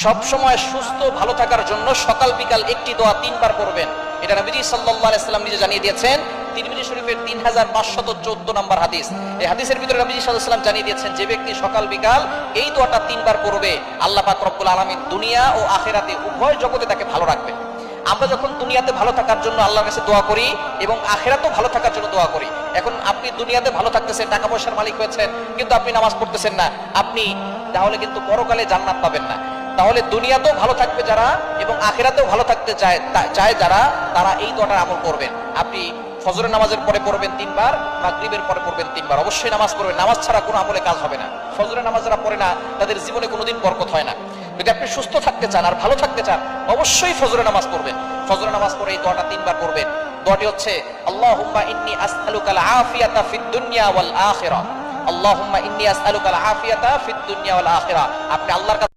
সব সময় সুস্থ ভালো থাকার জন্য সকাল বিকাল একটি দোয়া 3 বার পড়বেন। এটা নবীজি সাল্লাল্লাহু আলাইহি সাল্লাম নিজে জানিয়ে দিয়েছেন। তিরমিজি শরীফের 3514 নম্বর হাদিস। এই হাদিসের ভিতরে নবীজি সাল্লাল্লাহু আলাইহি সাল্লাম জানিয়ে দিয়েছেন, যে ব্যক্তি সকাল বিকাল এই দোয়াটা 3 বার পড়বে, আল্লাহ পাক রব্বুল আলামিন দুনিয়া ও আখিরাতে উভয় জগতে তাকে ভালো রাখবেন। আমরা যখন দুনিয়াতে ভালো থাকার জন্য আল্লাহর কাছে দোয়া করি এবং আখিরাতেও ভালো থাকার জন্য দোয়া করি। এখন আপনি দুনিয়াতে ভালো থাকতেছেন, টাকা পয়সার মালিক হয়েছেন, কিন্তু আপনি নামাজ পড়তেছেন না, আপনি তাহলে কিন্তু পরকালে জান্নাত পাবেন না। তাহলে দুনিয়াতেও ভালো থাকবে যারা এবং আখিরাতেও ভালো থাকতে চায় যারা, তারা এই দোয়াটার আমল করবেন। আপনি ফজরের নামাজের পরে পড়বেন 3 বার, মাগরিবের পরে পড়বেন 3 বার। অবশ্যই নামাজ পড়বেন, নামাজ ছাড়া কোনো আমলে কাজ হবে না। ফজরের নামাজ যারা পড়ে না তাদের জীবনে কোনোদিন বরকত হয় না। যদি আপনি সুস্থ থাকতে চান আর ভালো থাকতে চান, অবশ্যই ফজরের নামাজ পড়বেন। ফজরের নামাজ পড়ে এই দোয়াটা 3 বার পড়বেন। দোয়াটি হচ্ছে আল্লাহুম্মা ইন্নী আসআলুকাল আফিয়াতা ফিদ দুনিয়া ওয়াল আখিরাহ। আল্লাহুম্মা ইন্নী আসআলুকাল আফিয়াতা ফিদ দুনিয়া ওয়াল আখিরাহ। আপনি আল্লাহর কাছে